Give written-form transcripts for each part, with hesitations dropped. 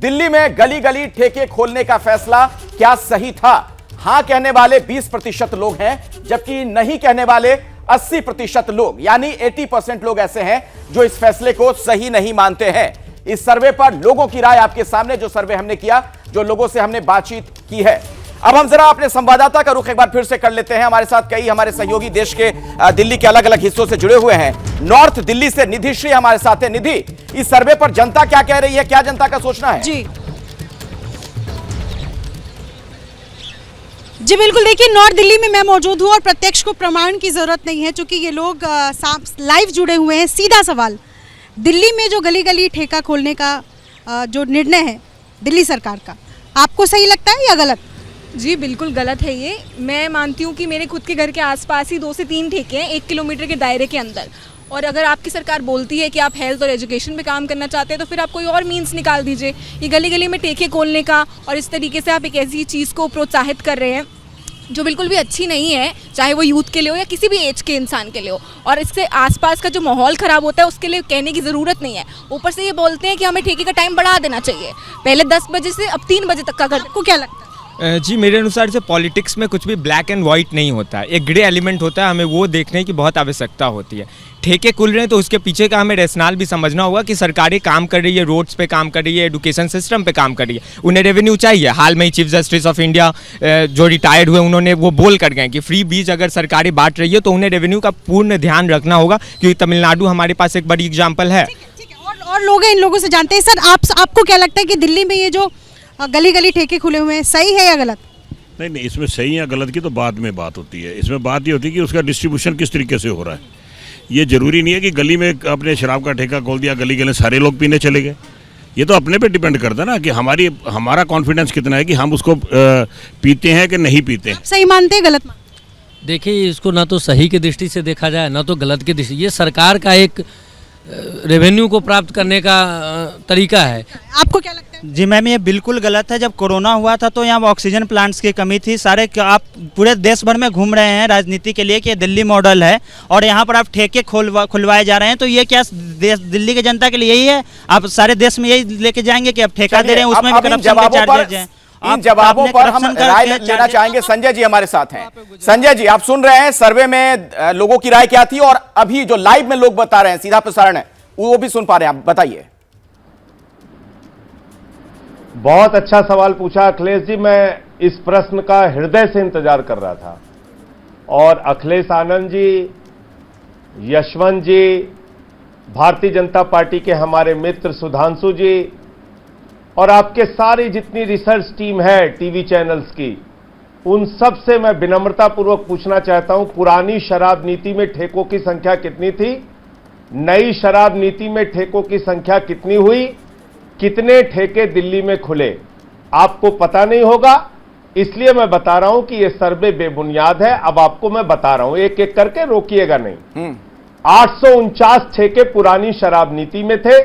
दिल्ली में गली गली ठेके खोलने का फैसला क्या सही था? हां कहने वाले 20% लोग हैं, जबकि नहीं कहने वाले 80% लोग, यानी 80% लोग ऐसे हैं जो इस फैसले को सही नहीं मानते हैं। इस सर्वे पर लोगों की राय आपके सामने, जो सर्वे हमने किया, जो लोगों से हमने बातचीत की है। अब हम जरा अपने संवाददाता का रुख एक बार फिर से कर लेते हैं। हमारे साथ कई हमारे सहयोगी देश के दिल्ली के अलग अलग हिस्सों से जुड़े हुए हैं। नॉर्थ दिल्ली से निधि श्री हमारे साथ है। निधि, इस सर्वे पर जनता क्या कह रही है, क्या जनता का सोचना है? जी बिल्कुल, देखिए नॉर्थ दिल्ली में मैं मौजूद हूँ और प्रत्यक्ष को प्रमाण की जरूरत नहीं है, क्योंकि ये लोग लाइव जुड़े हुए हैं। सीधा सवाल, दिल्ली में जो गली गली ठेका खोलने का जो निर्णय है दिल्ली सरकार का, आपको सही लगता है या गलत? जी बिल्कुल गलत है ये। मैं मानती हूँ कि मेरे खुद के घर के आसपास ही 2 से 3 ठेके हैं 1 किलोमीटर के दायरे के अंदर, और अगर आपकी सरकार बोलती है कि आप हेल्थ और एजुकेशन में काम करना चाहते हैं तो फिर आप कोई और मीन्स निकाल दीजिए। ये गली गली में ठेके खोलने का और इस तरीके से आप एक ऐसी चीज़ को प्रोत्साहित कर रहे हैं जो बिल्कुल भी अच्छी नहीं है, चाहे वो यूथ के लिए हो या किसी भी एज के इंसान के लिए हो। और इससे आसपास का जो माहौल ख़राब होता है उसके लिए कहने की ज़रूरत नहीं है। ऊपर से ये बोलते हैं कि हमें ठेके का टाइम बढ़ा देना चाहिए, पहले 10 बजे से अब 3 बजे तक का। आपको क्या लगता है? जी मेरे अनुसार से पॉलिटिक्स में कुछ भी ब्लैक एंड वाइट नहीं होता है, एक ग्रे एलिमेंट होता है। हमें वो देखने की बहुत आवश्यकता होती है। ठेके खुल रहे हैं तो उसके पीछे का हमें रैशनल भी समझना होगा कि सरकारें काम कर रही है, रोड्स पे काम कर रही है, एजुकेशन सिस्टम पे काम कर रही है, उन्हें रेवेन्यू चाहिए। हाल में ही चीफ जस्टिस ऑफ इंडिया जो रिटायर्ड हुए, उन्होंने वो बोल कर गए कि फ्री बीज अगर सरकारें बांट रही है तो उन्हें रेवेन्यू का पूर्ण ध्यान रखना होगा, क्योंकि तमिलनाडु हमारे पास एक बड़ी एग्जाम्पल है। और लोग हैं, इन लोगों से जानते हैं। सर, आपको क्या लगता है कि दिल्ली में ये जो गली गली ठेके खुले हुए हैं, सही है या गलत? नहीं, इसमें सही या गलत की तो बाद में बात होती है। इसमें बात ये होती है कि उसका डिस्ट्रीब्यूशन किस तरीके से हो रहा है। ये जरूरी नहीं है कि गली में अपने शराब का ठेका खोल दिया, गली गली सारे लोग पीने चले गए। ये तो अपने पे डिपेंड करता है ना कि हमारा कॉन्फिडेंस कितना है कि हम उसको पीते हैं कि नहीं पीते हैं। सही मानते हैं, गलत मानते? देखिए, इसको ना तो सही की दृष्टि से देखा जाए ना तो गलत की दृष्टि। ये सरकार का एक रेवेन्यू को प्राप्त करने का तरीका है। आपको क्या लगता है? जी मैम, ये बिल्कुल गलत है। जब कोरोना हुआ था तो यहाँ ऑक्सीजन प्लांट्स की कमी थी। सारे आप पूरे देश भर में घूम रहे हैं राजनीति के लिए कि ये दिल्ली मॉडल है, और यहाँ पर आप ठेके खुलवाए जा रहे हैं। तो ये क्या दिल्ली की जनता के लिए यही है? आप सारे देश में यही लेके जाएंगे कि आप ठेका दे रहे हैं, उसमें भी करप्शन के चार्जेज हैं। इन जवाबों पर हम राय लेना चाहेंगे। संजय जी हमारे साथ हैं। संजय जी, आप सुन रहे हैं सर्वे में लोगों की राय क्या थी, और अभी जो लाइव में लोग बता रहे हैं, सीधा प्रसारण है, वो भी सुन पा रहे हैं, आप बताइए। बहुत अच्छा सवाल पूछा अखिलेश जी। मैं इस प्रश्न का हृदय से इंतजार कर रहा था, और अखिलेश आनंद जी, यशवंत जी, भारतीय जनता पार्टी के हमारे मित्र सुधांशु जी, और आपके सारी जितनी रिसर्च टीम है टीवी चैनल्स की, उन सब से मैं विनम्रतापूर्वक पूछना चाहता हूं, पुरानी शराब नीति में ठेकों की संख्या कितनी थी, नई शराब नीति में ठेकों की संख्या कितनी हुई, कितने ठेके दिल्ली में खुले? आपको पता नहीं होगा, इसलिए मैं बता रहा हूं कि यह सर्वे बेबुनियाद है। अब आपको मैं बता रहा हूं, एक एक करके, रोकिएगा नहीं। 849 ठेके पुरानी शराब नीति में थे।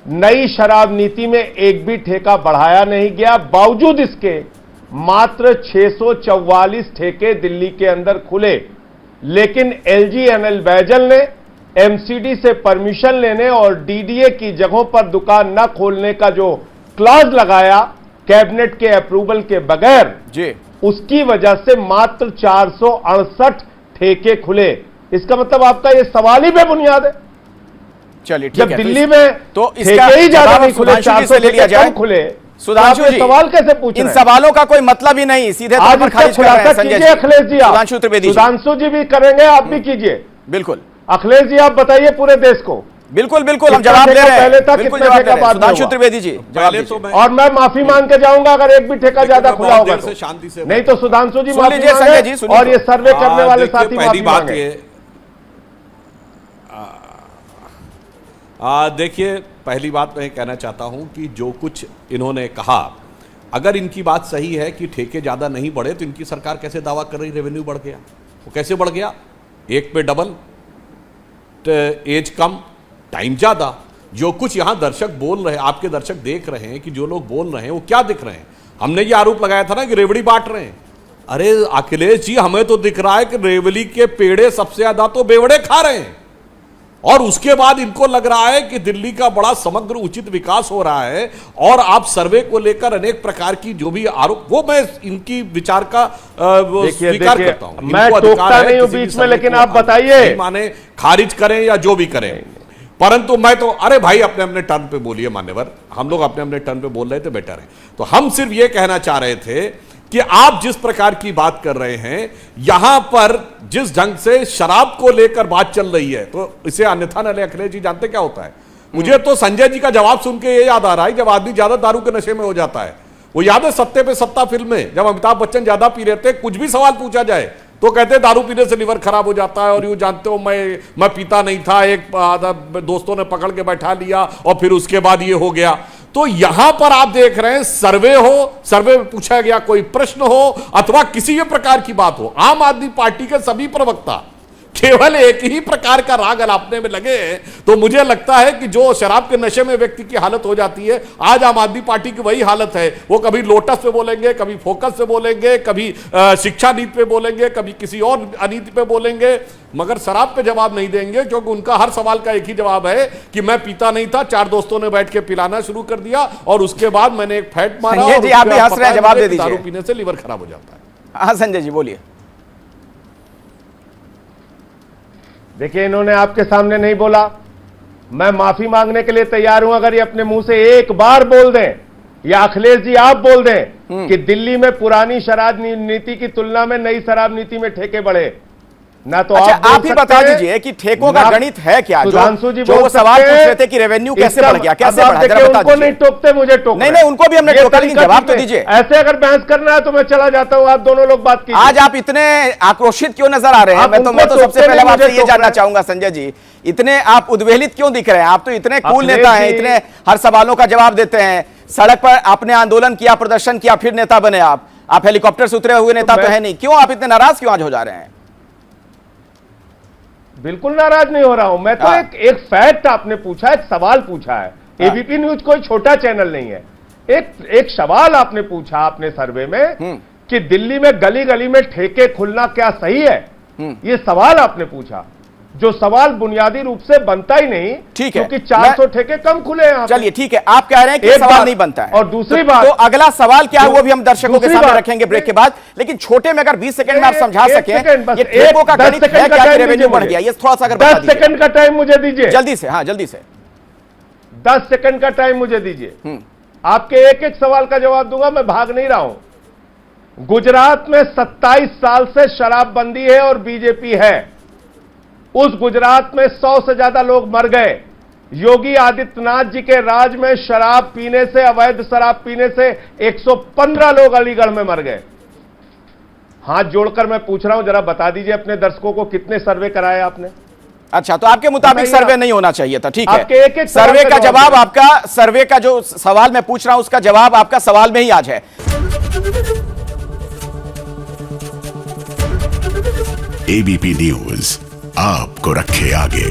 नई शराब नीति में एक भी ठेका बढ़ाया नहीं गया। बावजूद इसके मात्र 644 ठेके दिल्ली के अंदर खुले। लेकिन एलजी एनएल बैजल ने एमसीडी से परमिशन लेने और डीडीए की जगहों पर दुकान न खोलने का जो क्लॉज लगाया कैबिनेट के अप्रूवल के बगैर जी, उसकी वजह से मात्र 468 ठेके खुले। इसका मतलब आपका यह सवाल ही बेबुनियाद है। चलिए ठीक जब है, दिल्ली में तो इसका ही ज्यादा नहीं खुले, 400 ले लिया जाए। खुले, सुधांशु जी, सवाल कैसे पूछ रहे इन हैं? सवालों का कोई मतलब ही नहीं, सीधे तौर पर खारिज कर रहे हैं संजय जी। अखिलेश जी, सुधांशु त्रिवेदी, सुधांशु जी भी करेंगे, आप भी कीजिए। बिल्कुल अखिलेश जी, आप बताइए पूरे देश को। बिल्कुल बिल्कुल, हम जवाब दे रहे हैं। पहले था, बिल्कुल कितने जवाब दे ठेका रहे हैं। बाद में सुधांशु हुआ? त्रिवेदी जी जवाब दीजिए। और मैं माफी मांग के जाऊंगा अगर एक भी ठेका ज्यादा खुला होगा तो। नहीं तो सुधांशु जी माफी मांगे, और ये सर्वे करने वाले साथी माफी मांगे। देखिए, पहली बात मैं कहना चाहता हूं कि जो कुछ इन्होंने कहा, अगर इनकी बात सही है कि ठेके ज़्यादा नहीं बढ़े, तो इनकी सरकार कैसे दावा कर रही रेवेन्यू बढ़ गया? वो कैसे बढ़ गया? एक पे डबल, एज कम, टाइम ज़्यादा। जो कुछ यहाँ दर्शक बोल रहे हैं, आपके दर्शक देख रहे हैं कि जो लोग बोल रहे हैं वो क्या दिख रहे हैं। हमने ये आरोप लगाया था ना कि रेवड़ी बांट रहे हैं। अरे अखिलेश जी, हमें तो दिख रहा है कि रेवड़ी के पेड़े सबसे ज़्यादा तो बेवड़े खा रहे हैं। और उसके बाद इनको लग रहा है कि दिल्ली का बड़ा समग्र उचित विकास हो रहा है और आप सर्वे को लेकर अनेक प्रकार की जो भी आरोप, वो मैं इनकी विचार का स्वीकार करता हूं। मैं टोकता नहीं हूं बीच में, लेकिन आप बताइए, माने खारिज करें या जो भी करें, परंतु मैं तो, अरे भाई अपने अपने टर्न पे बोलिए मान्यवर, हम लोग अपने अपने टर्न पे बोल रहे थे, बेटर है। तो हम सिर्फ ये कहना चाह रहे थे कि आप जिस प्रकार की बात कर रहे हैं, यहां पर जिस ढंग से शराब को लेकर बात चल रही है, तो इसे अन्यथा न ले। अखिलेश जी जानते क्या होता है, मुझे तो संजय जी का जवाब सुन के ये याद आ रहा है, जब आदमी ज्यादा दारू के नशे में हो जाता है, वो याद है सत्ते पे सत्ता फिल्म में, जब अमिताभ बच्चन ज्यादा पी रहे थे, कुछ भी सवाल पूछा जाए तो कहते दारू पीने से लिवर खराब हो जाता है, और यूं जानते हो मैं पीता नहीं था, एक आधा दोस्तों ने पकड़ के बैठा लिया और फिर उसके बाद ये हो गया। तो यहां पर आप देख रहे हैं, सर्वे हो, सर्वे में पूछा गया कोई प्रश्न हो अथवा किसी भी प्रकार की बात हो, आम आदमी पार्टी के सभी प्रवक्ता केवल एक ही प्रकार का राग अलापने में लगे हैं। तो मुझे लगता है कि जो शराब के नशे में व्यक्ति की हालत हो जाती है, आज आम आदमी पार्टी की वही हालत है। वो कभी लोटस पे बोलेंगे, कभी फोकस पे बोलेंगे, कभी शिक्षा नीति पे बोलेंगे, कभी किसी और अनीति पे बोलेंगे, मगर शराब पे जवाब नहीं देंगे, क्योंकि उनका हर सवाल का एक ही जवाब है कि मैं पीता नहीं था, 4 दोस्तों ने बैठ के पिलाना शुरू कर दिया और उसके बाद मैंने एक फैट मारा। संजय जी आप भी हंस रहे हैं, जवाब दे दीजिए। दारू पीने से लिवर खराब हो जाता है। हाँ संजय जी बोलिए। देखिए, इन्होंने आपके सामने नहीं बोला, मैं माफी मांगने के लिए तैयार हूं अगर ये अपने मुंह से एक बार बोल दें, या अखिलेश जी आप बोल दें कि दिल्ली में पुरानी शराब नीति की तुलना में नई शराब नीति में ठेके बढ़े। ना तो अच्छा, आप ही बता दीजिए कि ठेकों का गणित है क्या? जो वो सवाल पूछ रहे थे कि रेवेन्यू कैसे बढ़ गया, कैसे बढ़ा, जरा बता उनको नहीं टोकते, मुझे टोक नहीं, उनको भी हमने टोका, लेकिन जवाब तो दीजिए। ऐसे अगर बहस करना है तो मैं चला जाता हूं, आप दोनों लोग बात कीजिए। आज आप इतने आक्रोशित क्यों नजर आ रहे हैं? मैं तो सबसे पहले आपसे ये जानना चाहूंगा संजय जी, इतने आप उद्वेलित क्यों दिख रहे हैं? आप तो इतने कूल नेता हैं, इतने हर सवालों का जवाब देते हैं, सड़क पर आपने आंदोलन किया, प्रदर्शन किया, फिर नेता बने आप हेलीकॉप्टर से उतरे हुए नेता तो है नहीं, क्यों आप इतने नाराज क्यों आज हो जा रहे हैं? बिल्कुल नाराज नहीं हो रहा हूं मैं तो। एक फैक्ट आपने पूछा, एक सवाल पूछा है। एबीपी न्यूज कोई छोटा चैनल नहीं है। एक सवाल आपने पूछा अपने सर्वे में कि दिल्ली में गली गली में ठेके खुलना क्या सही है, ये सवाल आपने पूछा, जो सवाल बुनियादी रूप से बनता ही नहीं। ठीक है, क्योंकि 400 ठेके कम खुले हैं। चलिए ठीक है, आप कह रहे हैं कि सवाल नहीं बनता है। और दूसरी बात, तो अगला सवाल क्या है वो भी हम दर्शकों के सामने रखेंगे ब्रेक के बाद, लेकिन छोटे में अगर 20 सेकंड में आप समझा सकें ये ठेकों का गणित है क्या, रेवेन्यू बढ़ गया, ये थोड़ा सा अगर 10 सेकंड का टाइम मुझे दीजिए जल्दी से। हाँ जल्दी से 10 सेकंड का टाइम मुझे दीजिए। आपके एक एक सवाल का जवाब दूंगा, मैं भाग नहीं रहा हूं। गुजरात में 27 साल से शराबबंदी है और बीजेपी है। उस गुजरात में 100 से ज्यादा लोग मर गए। योगी आदित्यनाथ जी के राज में शराब पीने से, अवैध शराब पीने से 115 लोग अलीगढ़ में मर गए। हाथ जोड़कर मैं पूछ रहा हूं, जरा बता दीजिए अपने दर्शकों को कितने सर्वे कराए आपने? अच्छा, तो आपके मुताबिक सर्वे नहीं होना चाहिए था। ठीक है, आपके एक सर्वे का जवाब आपका, सर्वे का जो सवाल मैं पूछ रहा हूं उसका जवाब आपका सवाल में ही आज है। एबीपी न्यूज आपको रखे आगे।